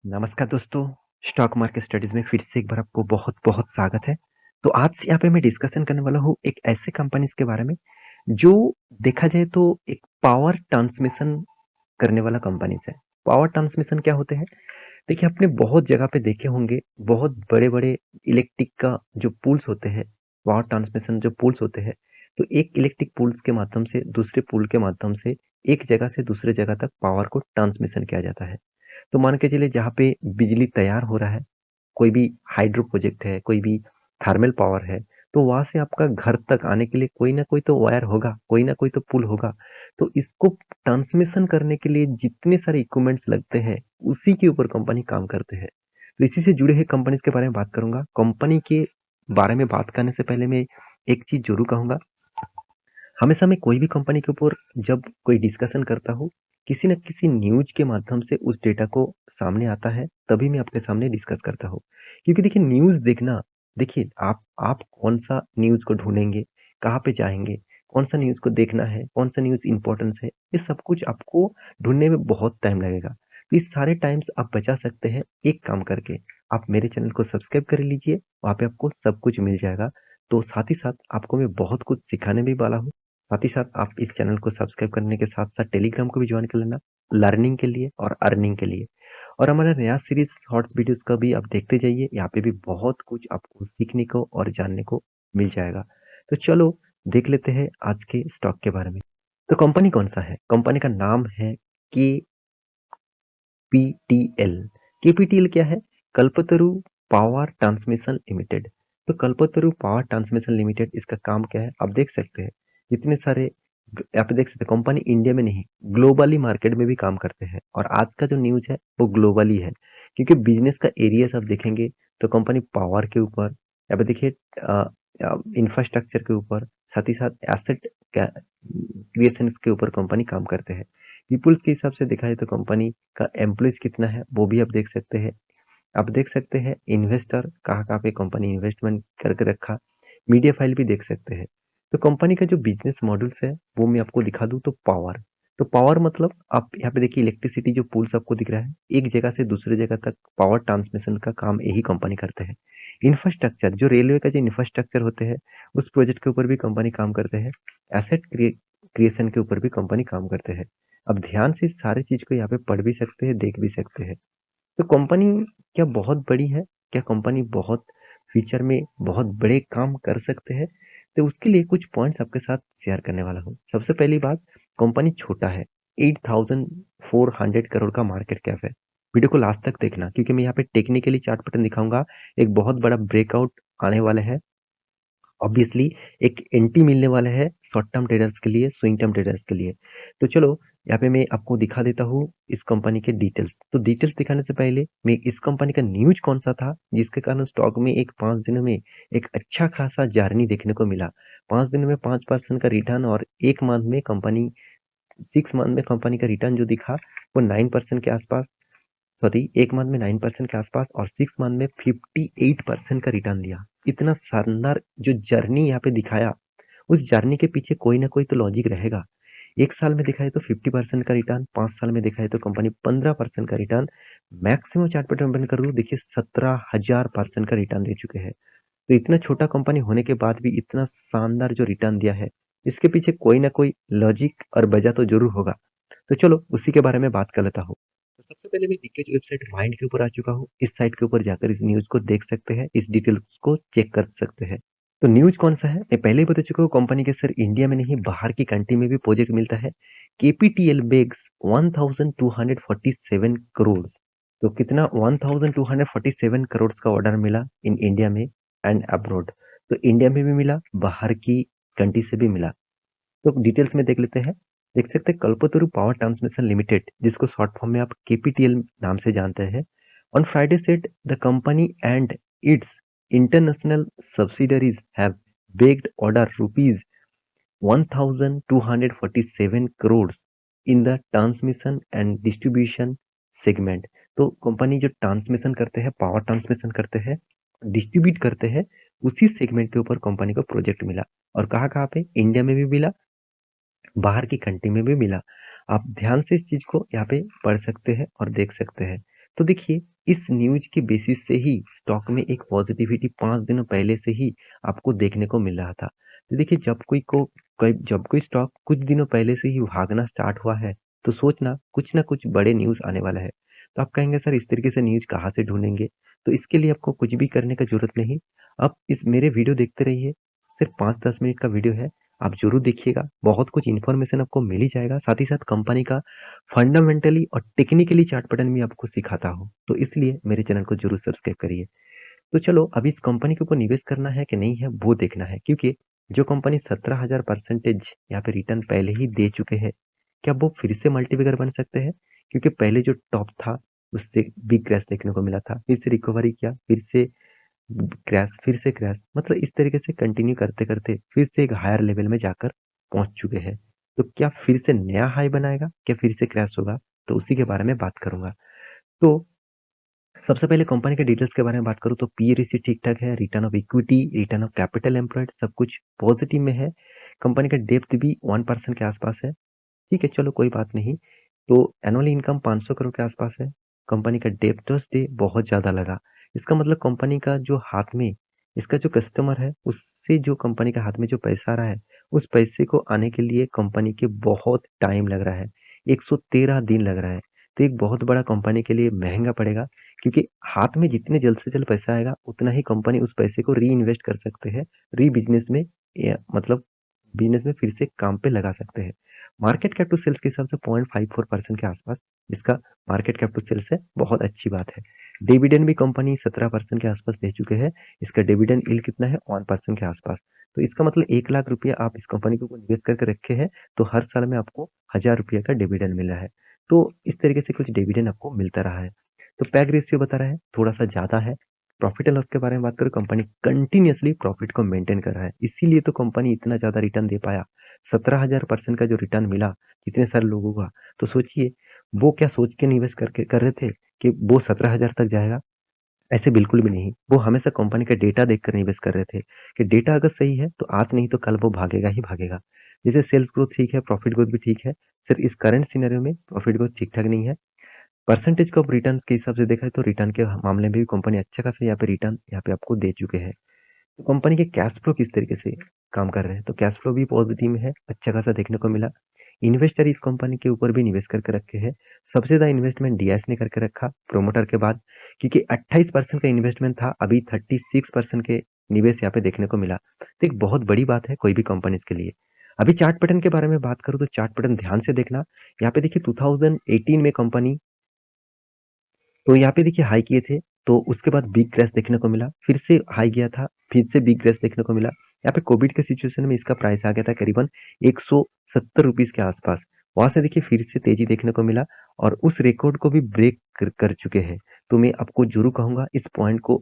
नमस्कार दोस्तों, stock market studies में फिर से एक बार आपको बहुत-बहुत स्वागत है। तो आज यहाँ पे मैं डिस्कशन करने वाला हूँ एक ऐसे कंपनीज़ के बारे में, जो देखा जाए तो एक पावर ट्रांसमिशन करने वाला कंपनीज़ है। पावर ट्रांसमिशन क्या होते हैं? देखिए, आपने बहुत जगह पे देखे होंगे, बहुत बड़े-बड़े इलेक्ट्रिक का जो पुल्स होते हैं, पावर ट्रांसमिशन जो पुल्स होते हैं, तो एक इलेक्ट्रिक पुल्स के माध्यम से दूसरे पुल के माध्यम से एक जगह से दूसरे जगह तक पावर को ट्रांसमिशन किया जाता है। तो मान के चलिए जहाँ पे बिजली तैयार हो रहा है, कोई भी हाइड्रो प्रोजेक्ट है, कोई भी थर्मल पावर है, तो वहाँ से आपका घर तक आने के लिए कोई ना कोई तो वायर होगा, कोई ना कोई तो पुल होगा। तो इसको ट्रांसमिशन करने के लिए जितने सारे इक्विपमेंट्स लगते हैं, उसी के ऊपर कंपनी काम करते हैं। तो इसी से जुड़े हुए कंपनीज़ के बारे में बात करूँगा। कंपनी के बारे में बात करने से पहले मैं एक चीज़ ज़रूर कहूँगा, हमेशा मैं कोई भी कंपनी के ऊपर जब कोई डिस्कशन करता हूँ, किसी न किसी न्यूज़ के माध्यम से उस डेटा को सामने आता है, तभी मैं आपके सामने डिस्कस करता हूँ। क्योंकि देखिए न्यूज़ देखना, देखिए आप कौन-सा न्यूज़ को ढूँढेंगे, कहाँ पे जाएँगे, कौन-सा न्यूज़ को देखना है, कौन-सा न्यूज़ इम्पोर्टेंस है, ये सब कुछ आपको ढूँढने में बहुत टाइम लगेगा। तो इस सारे टाइम्स आप बचा सकते हैं एक काम करके, आप मेरे चैनल को सब्सक्राइब कर लीजिए, वहाँ पे आपको सब कुछ मिल जाएगा। तो साथ ही साथ आपको मैं बहुत कुछ सिखाने भी वाला हूँ। साथ ही साथ आप इस चैनल को सब्सक्राइब करने के साथ-साथ टेलीग्राम को भी जॉइन कर लेना, लर्निंग के लिए और अर्निंग के लिए। और हमारा नया सीरीज़ शॉर्ट्स वीडियोज़ का भी आप देखते जाइए, यहाँ पे भी बहुत कुछ आपको सीखने को और जानने को मिल जाएगा। तो चलो देख लेते हैं आज के स्टॉक के बारे में। तो कंपनी कौन-सा है? कंपनी का नाम है केपीटीएल। केपीटीएल क्या है? कल्पतरु पावर ट्रांसमिशन लिमिटेड। तो कल्पतरु पावर ट्रांसमिशन लिमिटेड इसका काम क्या है? आप देख सकते हैं, इतने सारे आप देख सकते हैं कंपनी इंडिया में नहीं, ग्लोबली मार्केट में भी काम करते हैं और आज का जो न्यूज़ है, वो ग्लोबली है। क्योंकि बिज़नेस का एरियाज़ आप देखेंगे, तो कंपनी पावर के ऊपर, यहाँ पे देखिए इंफ्रास्ट्रक्चर के ऊपर, साथ ही साथ एसेट क्या क्रिएशंस के ऊपर कंपनी काम करते हैं। पीपुल्स के हिसाब से देखा जाए तो कंपनी का एम्प्लॉइज़ कितना है, वो भी आप देख सकते हैं। आप देख सकते हैं इन्वेस्टर कहाँ-कहाँ पे कंपनी इन्वेस्टमेंट करके रखा, मीडिया फाइल भी देख सकते हैं। तो कंपनी का जो बिज़नेस मॉडल्स है, वो मैं आपको दिखा दूँ तो पावर। तो पावर मतलब आप यहाँ पे देखिए इलेक्ट्रिसिटी जो पूल्स आपको दिख रहा है, एक जगह से दूसरे जगह तक पावर ट्रांसमिशन का काम यही कंपनी करते हैं। इंफ्रास्ट्रक्चर जो रेलवे का जो इंफ्रास्ट्रक्चर होते हैं, उस प्रोजेक्ट के ऊपर भी कंपनी काम करते हैं। एसेट क्रिएशन के ऊपर भी कंपनी काम करते हैं। अब ध्यान से इस सारी चीज़ को यहाँ पे पढ़ भी सकते हैं, देख भी सकते हैं। तो कंपनी क्या बहुत बड़ी है? क्या कंपनी बहुत फ्यूचर में बहुत बड़े काम कर सकते हैं? तो उसके लिए कुछ पॉइंट्स आपके साथ शेयर करने वाला हूँ। सबसे पहली बात, कंपनी छोटा है। 8400 करोड़ का मार्केट कैप है। वीडियो को लास्ट तक देखना क्योंकि मैं यहाँ पे टेक्निकली चार्ट पैटर्न दिखाऊँगा। एक बहुत बड़ा ब्रेकआउट आने वाला है। ऑब्वियसली एक एंट्री मिलने वाला है शॉर्ट टर्म ट्रेडर्स के लिए, स्विंग टर्म ट्रेडर्स के लिए। तो चलो यहाँ पे मैं आपको दिखा देता हूँ इस कंपनी के डिटेल्स। तो डिटेल्स दिखाने से पहले मैं इस कंपनी का न्यूज़ कौन-सा था जिसके कारण स्टॉक में एक 5 दिनों में एक अच्छा खासा जर्नी देखने को मिला। 5 दिनों में 5% का रिटर्न और 1 मंथ में कंपनी 6 मंथ में कंपनी का रिटर्न जो दिखा वो 9% के आसपास, सॉरी 1 मंथ में 9% के आसपास और 6 मंथ में 58% का रिटर्न दिया। इतना शानदार जो जर्नी यहाँ पे दिखाया, उस जर्नी के पीछे कोई ना कोई तो लॉजिक रहेगा। 1 साल में देखा जाए तो 50% का रिटर्न, 5 साल में देखा जाए तो कंपनी 15% का return, maximum chart pattern open करूँ देखिए 17,000% का रिटर्न दे चुके हैं। तो इतना छोटा कंपनी होने के बाद भी इतना शानदार जो रिटर्न दिया है, इसके पीछे कोई ना कोई लॉजिक और वजह तो ज़रूर होगा। तो चलो उसी के बारे में बात कर लेता हूँ। तो सबसे पहले मैं दिग्गज वेबसाइट माइंड के ऊपर आ चुका हूँ। इस साइट के ऊपर जाकर इस न्यूज़ को देख सकते हैं, इस डिटेल्स को चेक कर सकते हैं। तो न्यूज़ कौन-सा है? मैं पहले ही बता चुका हूँ कंपनी के सिर्फ इंडिया में नहीं बाहर की कंट्री में भी प्रोजेक्ट मिलता है। केपीटीएल बेग्स 1247 करोड़। तो कितना 1247 करोड़ का ऑर्डर मिला इन इंडिया में एंड अब्रॉड। तो इंडिया में भी मिला, बाहर की कंट्री से भी मिला। तो डिटेल्स में देख लेते हैं। देख सकते हैं कल्पतरु पावर ट्रांसमिशन लिमिटेड जिसको शॉर्ट फॉर्म में आप केपीटीएल नाम से जानते हैं। On Friday said the company and it's international subsidiaries have bagged order rupees 1247 crore in the transmission and distribution segment. तो कंपनी जो ट्रांसमिशन करते हैं, पावर ट्रांसमिशन करते हैं, डिस्ट्रीब्यूट करते हैं, उसी सेगमेंट के ऊपर कंपनी को प्रोजेक्ट मिला। और कहाँ-कहाँ पे? इंडिया में भी मिला, बाहर की कंट्री में भी मिला। आप ध्यान से इस चीज़ को यहाँ पे पढ़ सकते हैं और देख सकते हैं। तो देखिए, इस न्यूज़ के बेसिस से ही स्टॉक में एक पॉजिटिविटी 5 दिनों पहले से ही आपको देखने को मिल रहा था। तो देखिए, जब कोई स्टॉक कुछ दिनों पहले से ही भागना स्टार्ट हुआ है, तो सोचना कुछ ना कुछ बड़े न्यूज़ आने वाला है। तो आप कहेंगे सर इस तरीके से न्यूज़ कहाँ से ढूँढेंगे? तो इसके लिए आपको कुछ भी करने का ज़रूरत नहीं। आप इस मेरे वीडियो देखते रहिए, सिर्फ 5-10 मिनट का वीडियो है, आप ज़रूर देखिएगा, बहुत कुछ इन्फॉर्मेशन आपको मिल ही जाएगा, साथ ही साथ कंपनी का फंडामेंटली और टेक्निकली चार्ट पैटर्न भी आपको सिखाता हूँ। तो इसलिए मेरे चैनल को ज़रूर सब्सक्राइब करिए। तो चलो अभी इस कंपनी के ऊपर निवेश करना है कि नहीं है वो देखना है, क्योंकि जो कंपनी 17,000 परसेंटेज यहाँ पे रिटर्न पहले ही दे चुके हैं, क्या वो फिर से मल्टीबैगर बन सकते हैं? क्योंकि पहले जो टॉप था उससे बिग क्रैश देखने को मिला था, फिर से रिकवरी किया, फिर से क्रैश, मतलब इस तरीके से कंटिन्यू करते-करते फिर से एक हायर लेवल में जाकर पहुँच चुके हैं। तो क्या फिर से नया हाई बनाएगा? क्या फिर से क्रैश होगा? तो उसी के बारे में बात करूँगा। तो सबसे पहले कंपनी के डिटेल्स के बारे में बात करूँ तो पीई रेशियो ठीक-ठाक है, return of equity, return of capital employed सब कुछ पॉजिटिव में है। कंपनी का डेब्ट भी 1% के आसपास है। ठीक है, चलो कोई बात नहीं। तो एनुअल इनकम 500 करोड़ के आसपास है। कंपनी का डेब्टर्स डे बहुत ज़्यादा लगा। इसका मतलब कंपनी का जो हाथ में इसका जो कस्टमर है, उससे जो कंपनी के हाथ में जो पैसा आ रहा है, उस पैसे को आने के लिए कंपनी के बहुत टाइम लग रहा है। 113 दिन लग रहा है। तो एक बहुत बड़ा कंपनी के लिए महँगा पड़ेगा, क्योंकि हाथ में जितने जल्द से जल्द पैसा आएगा, उतना ही कंपनी उस पैसे को री-इन्वेस्ट कर सकते हैं, बिज़नेस में या मतलब बिज़नेस में फिर से काम पे लगा सकते हैं। मार्केट कैप टू सेल्स के हिसाब से 0.54% के आसपास इसका मार्केट कैप टू सेल्स है, बहुत अच्छी बात है। डिविडेंड भी कंपनी 17% के आसपास दे चुके हैं। इसका डिविडेंड यील्ड कितना है? 1% के आसपास। तो इसका मतलब 1 लाख रुपया आप इस कंपनी के ऊपर निवेश करके रखे हैं, तो हर साल में आपको 1000 रुपये का डिविडेंड मिल रहा है। तो इस तरीके से कुछ डिविडेंड आपको मिलता रहा है। तो पैग रेशियो बता रहा है, थोड़ा-सा ज़्यादा है। प्रॉफिट एंड लॉस के बारे में बात करूँ, कंपनी कंटिन्यूअसली प्रॉफिट को मेंटेन कर रहा है। इसीलिए तो कंपनी इतना ज़्यादा रिटर्न दे पाया। 17,000% का जो रिटर्न मिला इतने सारे लोगों का, तो सोचिए वो क्या सोच के निवेश करके कर रहे थे कि वो 17,000 तक जाएगा? ऐसे बिल्कुल भी नहीं। वो हमेशा कंपनी का डेटा देखकर निवेश कर रहे थे कि डेटा अगर सही है तो आज नहीं तो कल वो भागेगा ही भागेगा। जैसे सेल्स ग्रोथ ठीक है, प्रॉफिट ग्रोथ भी ठीक है, सिर्फ इस करंट सिनेरियो में प्रॉफिट ग्रोथ ठीक-ठाक नहीं है। परसेंटेज ऑफ रिटर्न्स के हिसाब से देखा है तो रिटर्न के मामले में भी कंपनी अच्छा खासा यहाँ पे रिटर्न यहाँ पे आपको दे चुके हैं। तो कंपनी के कैश फ्लो किस तरीके से काम कर रहे हैं, तो कैश फ्लो भी पॉजिटिव में है, अच्छा खासा देखने को मिला। इन्वेस्टर इस कंपनी के ऊपर भी निवेश करके रखे हैं। सबसे ज़्यादा इन्वेस्टमेंट डीआईएस ने करके रखा प्रोमोटर के बाद, क्योंकि 28% का इन्वेस्टमेंट था, अभी 36% के निवेश यहाँ पे देखने को मिला। तो एक बहुत बड़ी बात है कोई भी कंपनीज के लिए। अभी चार्ट पैटर्न के बारे में बात करूँ तो चार्ट पैटर्न ध्यान से देखना। यहाँ पे देखिए 2018 में कंपनी, तो यहाँ पे देखिए हाई किए थे, तो उसके बाद बिग क्रैश देखने को मिला, फिर से हाई गया था, फिर से बिग क्रैश देखने को मिला। यहाँ पे कोविड के सिचुएशन में इसका प्राइस आ गया था करीबन 170 रुपीस के आसपास। वहां से देखिए फिर से तेजी देखने को मिला और उस रिकॉर्ड को भी ब्रेक कर चुके हैं। तो मैं आपको जरूर कहूंगा इस पॉइंट को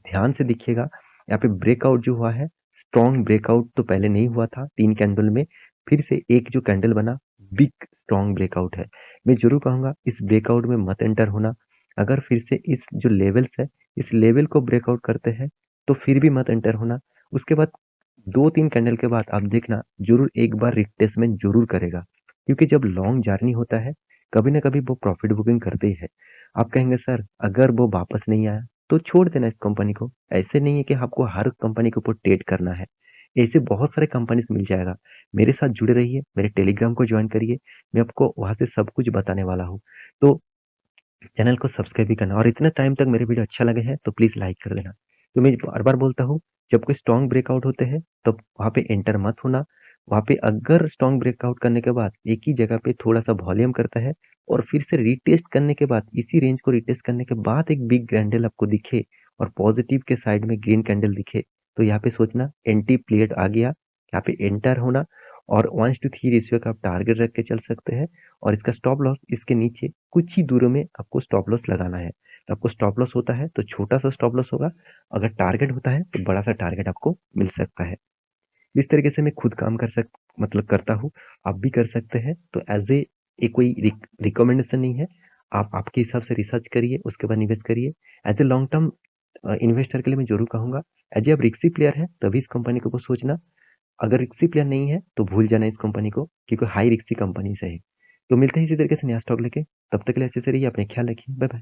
ध्यान से देखिएगा। यहाँ पे ब्रेकआउट जो हुआ है, स्ट्रॉन्ग ब्रेकआउट तो पहले नहीं हुआ था 3 कैंडल में, फिर से एक जो कैंडल बना, बिग स्ट्रॉन्ग ब्रेकआउट है। मैं जरूर कहूंगा इस ब्रेकआउट में मत एंटर होना। अगर फिर से इस जो लेवल्स है, इस लेवल को ब्रेकआउट करते हैं तो फिर भी मत एंटर होना। उसके बाद 2-3 कैंडल के बाद आप देखना जरूर एक बार रिट्रेसमेंट जरूर करेगा, क्योंकि जब लॉन्ग जर्नी होता है कभी ना कभी वो प्रॉफिट बुकिंग करते ही है। आप कहेंगे सर अगर वो वापस नहीं आया तो छोड़ देना इस कंपनी को। ऐसे नहीं है कि आपको हर कंपनी के ऊपर ट्रेड करना है। ऐसे बहुत सारे कंपनीज मिल जाएगा। मेरे साथ जुड़े रहिए, मेरे टेलीग्राम को ज्वाइन करिए, मैं आपको वहां से सब कुछ बताने वाला हूँ। तो चैनल को सब्सक्राइब भी करना, और इतने टाइम तक मेरे वीडियो अच्छा लगे हैं तो प्लीज़ लाइक कर देना। तो मैं बार-बार बोलता हूँ, जब कोई स्ट्रॉन्ग ब्रेकआउट होते हैं तो वहाँ पे एंटर मत होना। वहाँ पे अगर स्ट्रॉन्ग ब्रेकआउट करने के बाद एक ही जगह पे थोड़ा-सा वॉल्यूम करता है और फिर से रीटेस्ट करने के बाद, इसी रेंज को रीटेस्ट करने के बाद एक बिग कैंडल आपको दिखे और पॉजिटिव के साइड में ग्रीन कैंडल दिखे, तो यहाँ पे सोचना एंटी प्लेट आ गया, यहाँ पे एंटर होना और 1:3 रेशियो का आप टारगेट रख के चल सकते हैं। और इसका स्टॉप लॉस इसके नीचे कुछ ही दूर में आपको स्टॉप लॉस लगाना है। तो आपको स्टॉप लॉस होता है तो छोटा सा स्टॉप लॉस होगा, अगर टारगेट होता है तो बड़ा सा टारगेट आपको मिल सकता है। इस तरीके से मैं खुद काम कर सक मतलब करता हूँ, आप भी कर सकते हैं। तो एज ए ये कोई रिकमेंडेशन नहीं है, आप आपके हिसाब से रिसर्च करिए, उसके बाद निवेश करिए। As a long term investor के लिए मैं जरूर कहूंगा, एज ए आप रिक्सी प्लेयर है तभी इस कंपनी को सोचना। अगर रिक्सी प्लेयर नहीं है तो भूल जाना इस कंपनी को, क्योंकि हाई रिक्सी कंपनी से है। तो मिलते हैं इसी तरीके से नया स्टॉक लेके, तब तक के लिए अच्छे से रहिए, अपने ख्याल रखिए, बाय बाय।